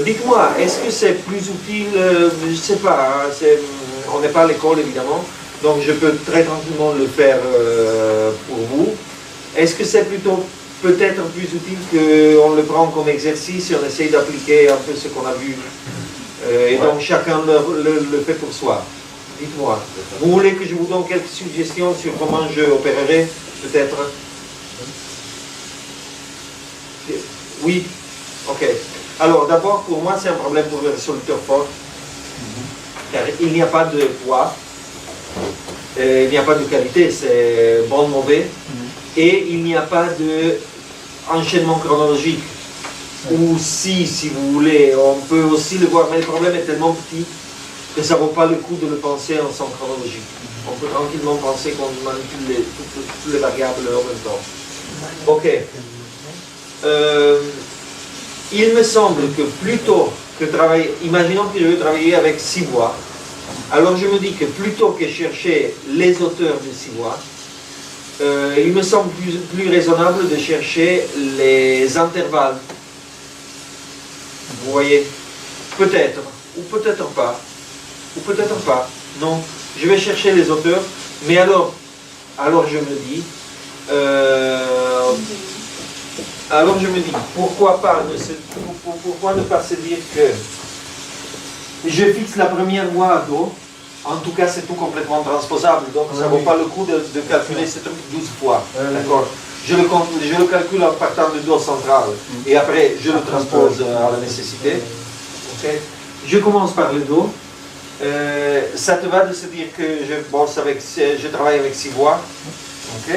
Dites-moi, est-ce que c'est plus utile, je ne sais pas, hein, on n'est pas à l'école évidemment, donc je peux très tranquillement le faire pour vous. Est-ce que c'est plutôt peut-être plus utile qu'on le prend comme exercice et on essaye d'appliquer un peu ce qu'on a vu et donc chacun le fait pour soi? Dites-moi. Vous voulez que je vous donne quelques suggestions sur comment je opérerai, peut-être? Oui? Ok. Alors d'abord, pour moi, c'est un problème pour le résoluteur fort, car il n'y a pas de poids, il n'y a pas de qualité, c'est bon, mauvais, et il n'y a pas d'enchaînement chronologique. Ou si vous voulez, on peut aussi le voir, mais le problème est tellement petit que ça ne vaut pas le coup de le penser en sens chronologique. On peut tranquillement penser qu'on manipule toutes les variables en même temps. Ok. Il me semble que plutôt que travailler, imaginons que je veux travailler avec 6 voix, alors je me dis que plutôt que chercher les auteurs de 6 voix, il me semble plus raisonnable de chercher les intervalles. Vous voyez? Peut-être, ou peut-être pas. Ou peut-être pas. Non, je vais chercher les auteurs, mais alors je me dis, pourquoi ne pas se dire que je fixe la première voix à Do, en tout cas c'est tout complètement transposable, donc ça ne vaut pas le coup de calculer ce truc 12 fois, d'accord? Je le calcule en partant de Do central, et après je le transpose à la nécessité. Okay. Je commence par le Do. Ça te va de se dire que je travaille avec 6 voix, ok?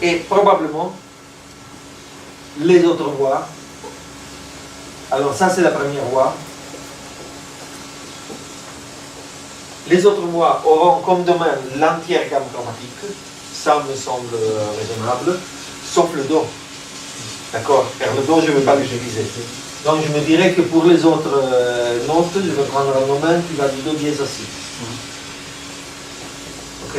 Et probablement les autres voix. Alors ça c'est la première voix. Les autres voix auront comme domaine l'entière gamme chromatique. Ça me semble raisonnable, sauf le Do. D'accord? Car le Do je ne veux pas l'utiliser. Donc je me dirais que pour les autres notes, je vais prendre un moment qui va du Do dièse à Si. Ok.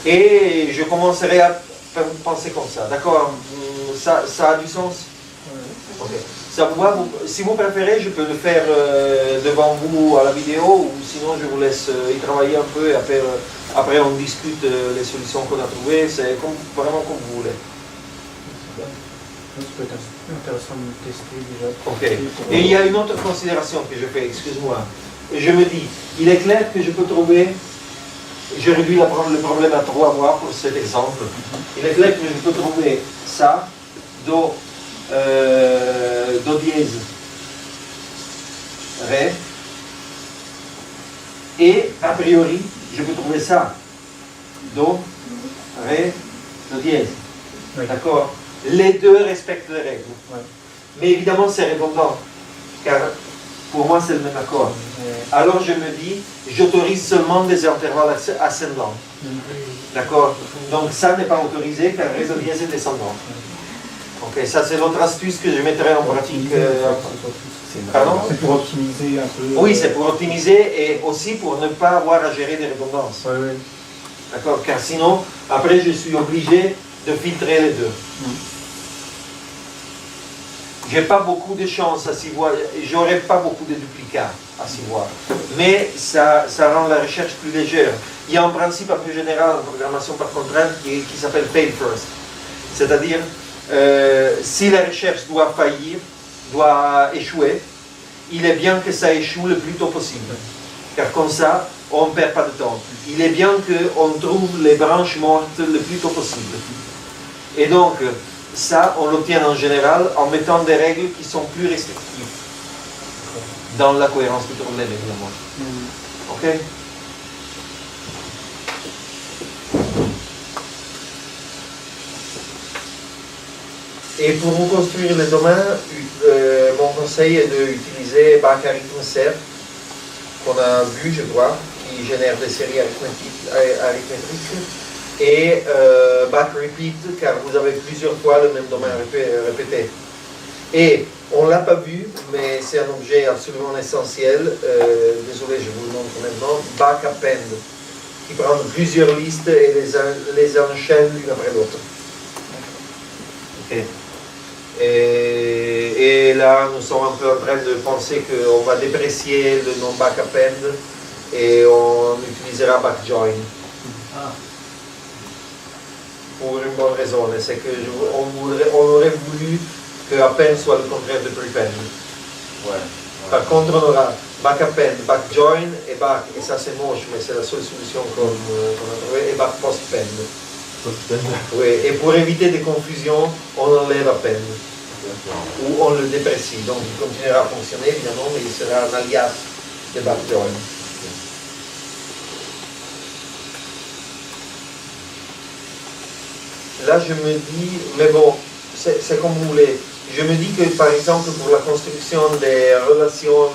Et je commencerai à penser comme ça. D'accord? Ça a du sens? Okay. Ça vous va, si vous préférez, je peux le faire devant vous à la vidéo, ou sinon je vous laisse y travailler un peu et après on discute les solutions qu'on a trouvées. C'est vraiment comme vous voulez. Ça peut être intéressant de tester déjà. Ok. Et il y a une autre considération que je fais, excuse-moi. Je me dis, il est clair que je peux trouver, je réduis le problème à 3 voix pour cet exemple. Il est clair que je peux trouver ça, Do dièse, Ré, et a priori, je peux trouver ça, Do, Ré, Do dièse. Oui. D'accord? Les deux respectent les règles. Ouais. Mais évidemment, c'est redondant, car pour moi, c'est le même accord. Alors, je me dis, j'autorise seulement des intervalles ascendants. D'accord? Donc, ça n'est pas autorisé, car Ré, Do dièse est descendant. Ok, ça, c'est l'autre astuce que je mettrai en pratique. Pardon? C'est pour optimiser un peu. Oui, c'est pour optimiser et aussi pour ne pas avoir à gérer des redondances. Oui, oui. D'accord? Car sinon, après, je suis obligé de filtrer les deux. J'ai pas beaucoup de chance à 6 voix, j'aurais pas beaucoup de duplicats à 6 voix, mais ça rend la recherche plus légère. Il y a un principe un peu général en programmation par contrainte qui s'appelle fail first, c'est-à-dire si la recherche doit faillir, doit échouer, il est bien que ça échoue le plus tôt possible, car comme ça, on ne perd pas de temps. Il est bien qu'on trouve les branches mortes le plus tôt possible. Et donc, ça, on l'obtient en général en mettant des règles qui sont plus restrictives dans la cohérence du problème, évidemment. Ok? Et pour vous construire les domaines, mon conseil est d'utiliser Bach-Arithmeser, qu'on a vu, je crois, qui génère des séries arithmétiques, et Bach-Repeat, car vous avez plusieurs fois le même domaine répété. Et on ne l'a pas vu, mais c'est un objet absolument essentiel, désolé, je vous le montre maintenant, Bach-Append, qui prend plusieurs listes et les enchaîne l'une après l'autre. Et là, nous sommes un peu en train de penser qu'on va déprécier le nom back append et on utilisera back join. Pour une bonne raison, c'est qu'on aurait voulu que append soit le contraire de prepend. Par contre, on aura back append, back join et back, et ça c'est moche, mais c'est la seule solution qu'on a trouvée, et back post pend. Oui, et pour éviter des confusions, on enlève append. Ou on le déprécie. Donc il continuera à fonctionner évidemment, mais il sera un alias de back join. Là je me dis, mais bon, c'est comme vous voulez. Je me dis que par exemple pour la construction des relations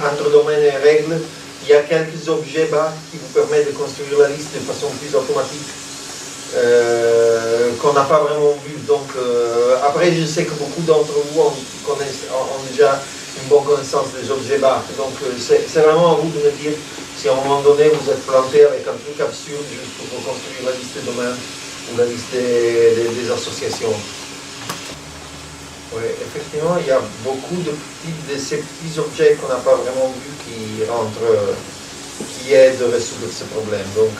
entre domaines et règles, il y a quelques objets bas qui vous permettent de construire la liste de façon plus automatique. Qu'on n'a pas vraiment vu. Donc après je sais que beaucoup d'entre vous ont déjà une bonne connaissance des objets BARC. Donc c'est vraiment à vous de me dire si à un moment donné vous êtes planté avec un truc absurde juste pour construire la liste des domaines ou la liste des associations. Oui, effectivement, il y a beaucoup de ces petits objets qu'on n'a pas vraiment vus qui aident à résoudre ce problème. Donc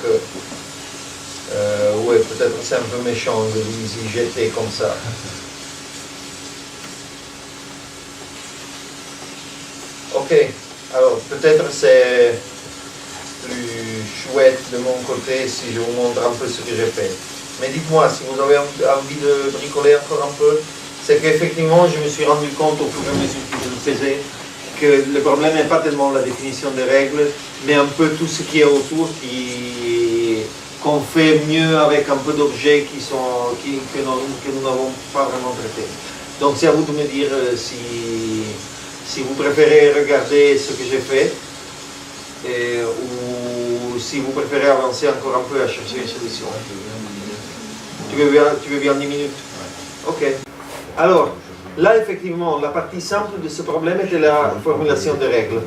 oui, peut-être c'est un peu méchant de vous y jeter comme ça. Ok, alors peut-être c'est plus chouette de mon côté si je vous montre un peu ce que j'ai fait. Mais dites-moi, si vous avez envie de bricoler encore un peu, c'est qu'effectivement je me suis rendu compte au fur et à mesure que je le faisais que le problème n'est pas tellement la définition des règles, mais un peu tout ce qui est autour qu'on fait mieux avec un peu d'objets que nous n'avons pas vraiment traités. Donc c'est à vous de me dire si vous préférez regarder ce que j'ai fait ou si vous préférez avancer encore un peu à chercher une solution. Tu veux bien 10 minutes? Ok. Alors, là effectivement, la partie simple de ce problème était la formulation des règles.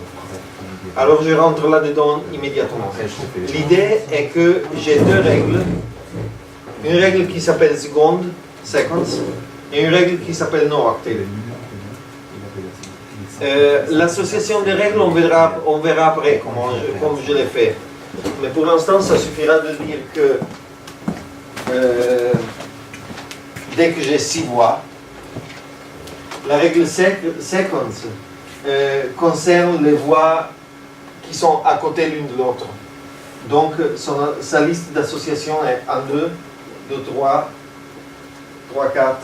Alors je rentre là-dedans immédiatement. L'idée est que j'ai deux règles. Une règle qui s'appelle seconds, et une règle qui s'appelle no-octave. L'association des règles, on verra après comme je l'ai fait. Mais pour l'instant, ça suffira de dire que dès que j'ai 6 voies, la règle seconds concerne les voies qui sont à côté l'une de l'autre. Donc sa liste d'associations est 1, 2, 2, 3, 3, 4,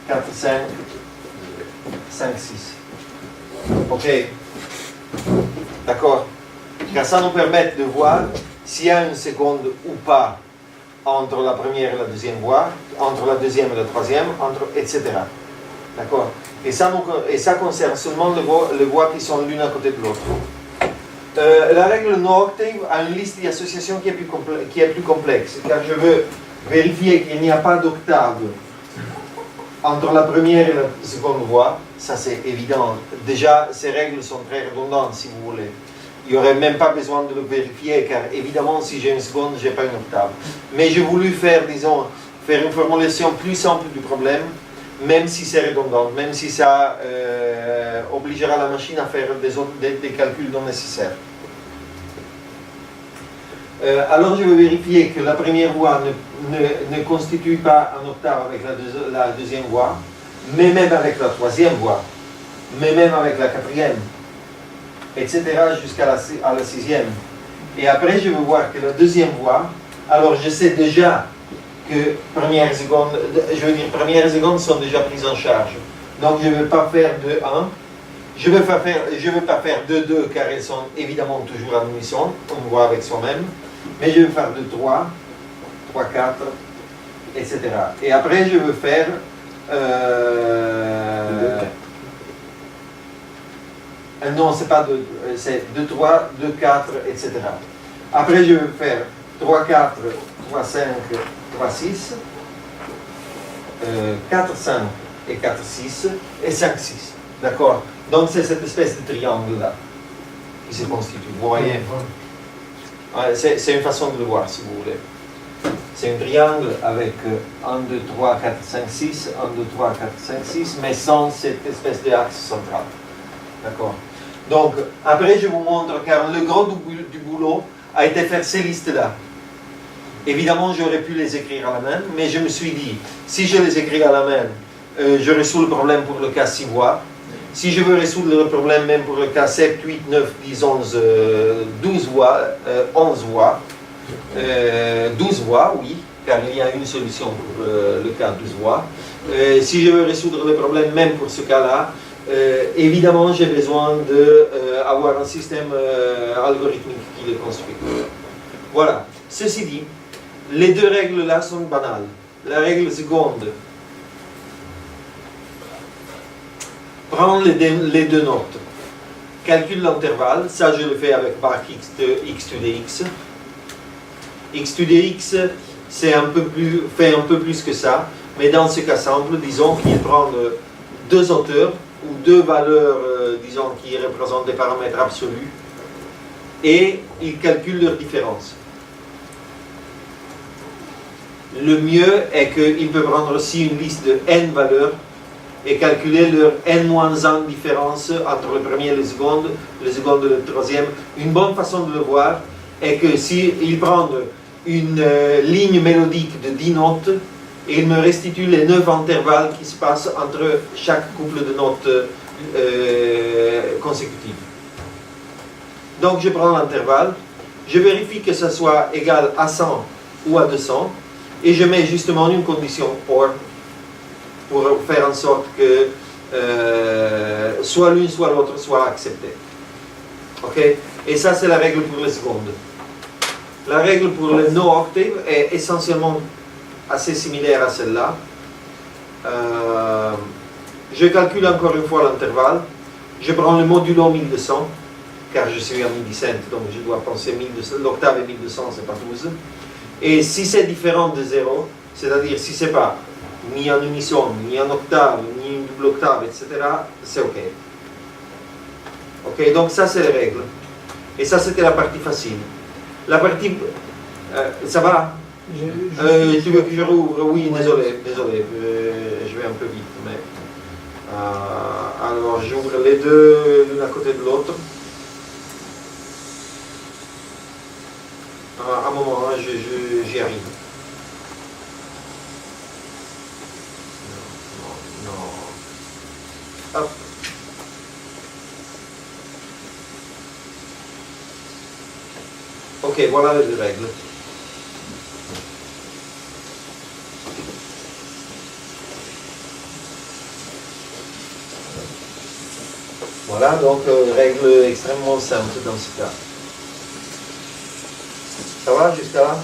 4, 5, 5, 6. Ok. D'accord. Car ça nous permet de voir s'il y a une seconde ou pas entre la première et la deuxième voie, entre la deuxième et la troisième, etc. D'accord. Et ça concerne seulement les voies qui sont l'une à côté de l'autre. La règle no-octave a une liste d'associations qui est plus complexe, car je veux vérifier qu'il n'y a pas d'octave entre la première et la seconde voie. Ça c'est évident. Déjà, ces règles sont très redondantes, si vous voulez. Il n'y aurait même pas besoin de le vérifier, car évidemment, si j'ai une seconde, je n'ai pas une octave. Mais j'ai voulu faire une formulation plus simple du problème, même si c'est redondant, même si ça obligera la machine à faire des calculs non nécessaires. Alors je vais vérifier que la première voie ne constitue pas un octave avec la deuxième voie, mais même avec la troisième voie, mais même avec la quatrième, etc. jusqu'à la sixième. Et après je vais voir que la deuxième voie, alors je sais déjà que première et seconde sont déjà prises en charge. Donc je ne vais pas faire 2, 1. Je ne vais pas faire 2, 2 car elles sont évidemment toujours en unisson, on voit avec soi-même. Mais je vais faire 2, 3, 3, 4, etc. Et après je vais faire non, c'est pas 2, c'est 2, 3, 2, 4, etc. Après je vais faire 3, 4, 3, 5, 3, 6, 4, 5 et 4, 6 et 5, 6. D'accord? Donc c'est cette espèce de triangle-là qui se constitue. Vous voyez? C'est une façon de le voir si vous voulez. C'est un triangle avec 1, 2, 3, 4, 5, 6, 1, 2, 3, 4, 5, 6, mais sans cette espèce d'axe central. D'accord? Donc, après, je vous montre, car le gros du boulot a été faire ces listes-là. Évidemment, j'aurais pu les écrire à la main, mais je me suis dit, si je les écris à la main, je résous le problème pour le cas 6 voix. Si je veux résoudre le problème même pour le cas 7, 8, 9, 10, 11, 12 voix, 11 voix, 12 voix, oui, car il y a une solution pour le cas 12 voix. Si je veux résoudre le problème même pour ce cas-là, évidemment, j'ai besoin d'avoir un système algorithmique qui le construit. Voilà. Ceci dit, les deux règles-là sont banales. La règle seconde, prends les deux notes, calcule l'intervalle, ça je le fais avec barque x de x to the x. X to the x, fait un peu plus que ça, mais dans ce cas simple, disons qu'il prend deux auteurs, ou deux valeurs, disons, qui représentent des paramètres absolus, et il calcule leur différence. Le mieux est qu'il peut prendre aussi une liste de n valeurs et calculer leur n-1 différence entre le premier et le second et le troisième. Une bonne façon de le voir est que s'il prend une ligne mélodique de 10 notes, et il me restitue les 9 intervalles qui se passent entre chaque couple de notes consécutives. Donc je prends l'intervalle, je vérifie que ça soit égal à 100 ou à 200, et je mets justement une condition OR pour faire en sorte que soit l'une soit l'autre soit acceptée. Ok? Et ça c'est la règle pour les secondes. La règle pour les no-octave est essentiellement assez similaire à celle-là. Je calcule encore une fois l'intervalle. Je prends le modulo 1200, car je suis en mi-dissent, donc je dois penser 1200. L'octave est 1200, c'est pas 12. Et si c'est différent de 0, c'est-à-dire si c'est pas ni en unisson, ni en octave, ni en double octave, etc., c'est OK. Ok, donc ça c'est les règles. Et ça c'était la partie facile. La partie... ça va? Tu veux que je rouvre? Oui, désolé, je vais un peu vite. Mais, alors j'ouvre les deux l'une à côté de l'autre. À un moment, j'y arrive. Non. Hop. Ok, voilà les deux règles. Voilà, donc règle extrêmement simple dans ce cas. Ça va jusqu'à là?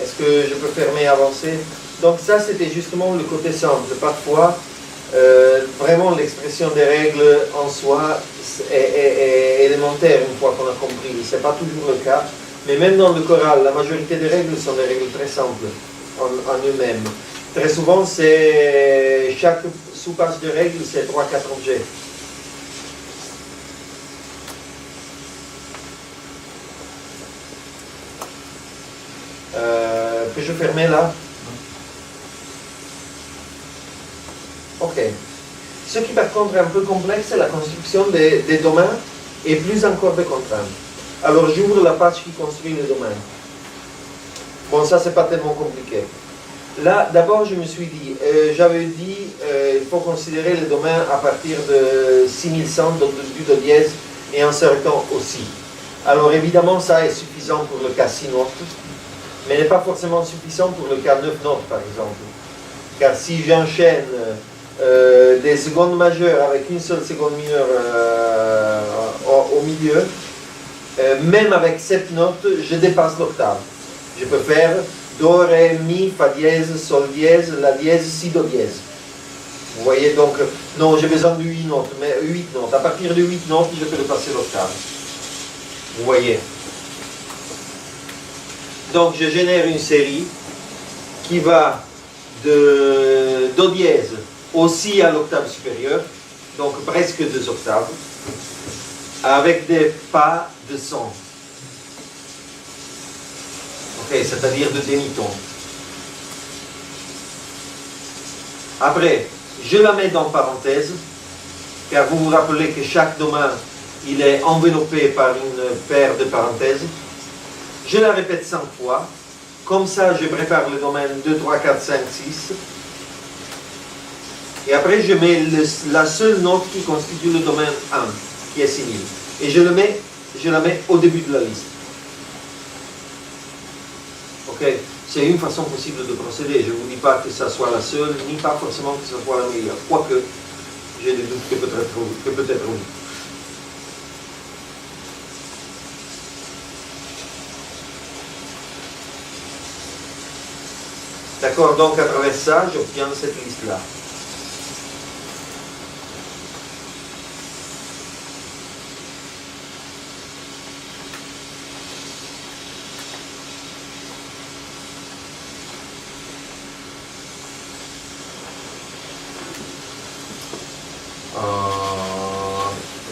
Est-ce que je peux fermer et avancer? Donc ça, c'était justement le côté simple. Parfois, vraiment l'expression des règles en soi est élémentaire une fois qu'on a compris. Ce n'est pas toujours le cas. Mais même dans le choral, la majorité des règles sont des règles très simples en eux-mêmes. Très souvent, chaque sous-passe de règles, c'est 3-4 objets. Peux-je fermer là? Ok. Ce qui par contre est un peu complexe, c'est la construction des domaines et plus encore des contraintes. Alors j'ouvre la page qui construit les domaines. Bon, ça c'est pas tellement compliqué. Là, d'abord je me suis dit, j'avais dit, il faut considérer les domaines à partir de 6100 du do dièse et en certain aussi. Alors évidemment ça est suffisant pour le cas 6 notes, mais n'est pas forcément suffisant pour le cas 9 notes par exemple. Car si j'enchaîne des secondes majeures avec une seule seconde mineure au milieu, même avec 7 notes, je dépasse l'octave. Je peux faire Do, Ré, Mi, Fa dièse, Sol dièse, La dièse, Si, Do dièse. Vous voyez donc, non, j'ai besoin de 8 notes, mais 8 notes. À partir de 8 notes, je peux dépasser l'octave. Vous voyez. Donc je génère une série qui va de Do dièse aussi à l'octave supérieure, donc presque 2 octaves, avec des pas de son. Ok, c'est-à-dire de demi-ton. Après, je la mets dans parenthèse, car vous vous rappelez que chaque domaine, il est enveloppé par une paire de parenthèses. Je la répète 5 fois. Comme ça, je prépare le domaine 2, 3, 4, 5, 6. Et après, je mets la seule note qui constitue le domaine 1, qui est 6000. Et je la mets au début de la liste. Ok, c'est une façon possible de procéder. Je ne vous dis pas que ça soit la seule, ni pas forcément que ce soit la meilleure. Quoique, j'ai des doutes que peut-être oui. D'accord, donc à travers ça, j'obtiens cette liste-là.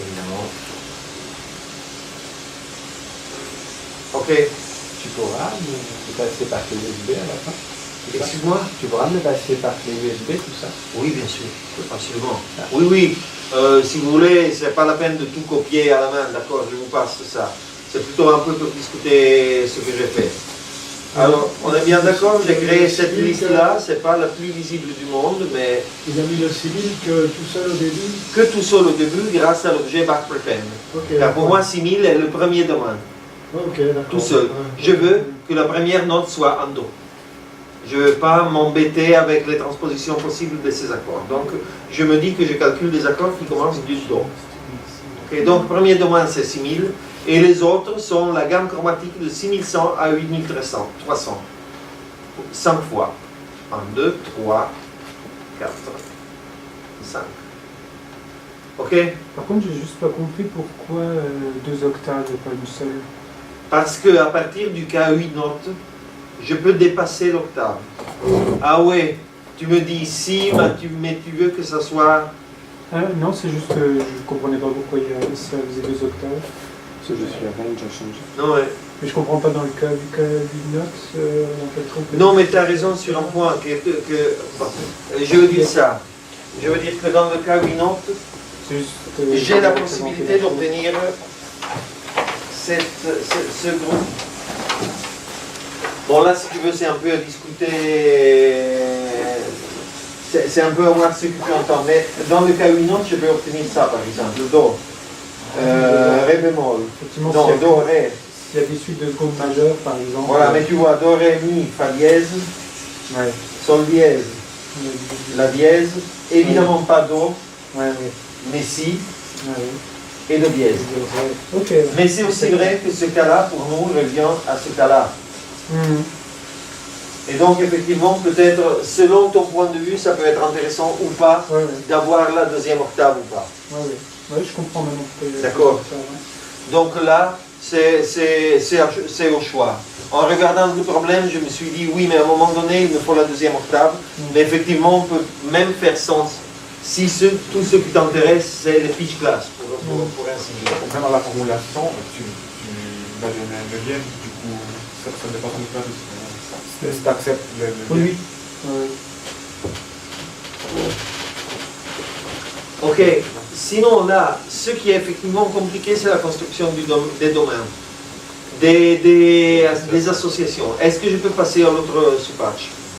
Évidemment. Ok. Tu pourras me passer par clé USB à la fin? Excuse-moi? Tu pourras me passer par clé USB tout ça? Oui, bien sûr, absolument. Oui, oui. Si vous voulez, c'est pas la peine de tout copier à la main, d'accord? Je vous passe ça. C'est plutôt un peu pour discuter ce que j'ai fait. Alors, on est bien d'accord, j'ai créé cette liste-là, c'est pas la plus visible du monde, mais... Il a mis le civil que tout seul au début. Que tout seul au début, grâce à l'objet backprepend. Okay, Car pour moi, 6000 est le premier domaine. Ok, d'accord. Tout seul. Je veux que la première note soit en Do. Je ne veux pas m'embêter avec les transpositions possibles de ces accords. Donc, je me dis que je calcule des accords qui commencent du Do. Okay, donc, premier domaine, c'est 6000. Et les autres sont la gamme chromatique de 6100 à 8300. 5 fois. 1, 2, 3, 4, 5. Ok? Par contre, j'ai juste pas compris pourquoi 2 octaves et pas une seule. Parce qu'à partir du K8 note, je peux dépasser l'octave. Ah ouais, tu me dis si, mais tu veux que ça soit... Ah, non, c'est juste que je comprenais pas pourquoi ça faisait 2 octaves. Parce que je suis à range a changé. Non, ouais. Mais je comprends pas dans le cas du K8 note, on peut tromper. Non, mais tu as raison sur un point. Bon, je veux dire ça. Je veux dire que dans le K8 note, j'ai la possibilité d'obtenir ce groupe. Bon, là, si tu veux, c'est un peu à discuter. C'est un peu à voir ce que tu entends. Mais dans le K8 note, je peux obtenir ça, par exemple, le Do. Ré bémol. Effectivement, Non, Do, Ré. S'il y a des suites de secondes majeures, par exemple. Voilà, mais tu vois, Do, Ré, Mi, Fa dièse, Ouais. Sol dièse, La dièse, évidemment pas Do, Ouais, mais Si, ouais. et Do dièse. Ok. Mais c'est aussi vrai que ce cas-là, pour nous, revient à ce cas-là. Mhm. Et donc, effectivement, peut-être, selon ton point de vue, ça peut être intéressant ou pas Ouais, ouais. d'avoir la deuxième octave ou pas. Ouais, ouais. Ouais, je comprends maintenant. D'accord. Ça, ouais. Donc là, c'est au choix. En regardant le problème, je me suis dit, oui, mais à un moment donné, il me faut la deuxième octave. Mais effectivement, on peut même faire sens. Si tout ce qui t'intéresse, c'est les pitch class, pour ainsi dire. Après, dans la formulation, tu imagines un neuvième, du coup, ça dépend de toi. Si tu acceptes le neuvième. Oui. Ouais. Ok, sinon là, ce qui est effectivement compliqué, c'est la construction des domaines, des associations. Est-ce que je peux passer à l'autre sous-patch?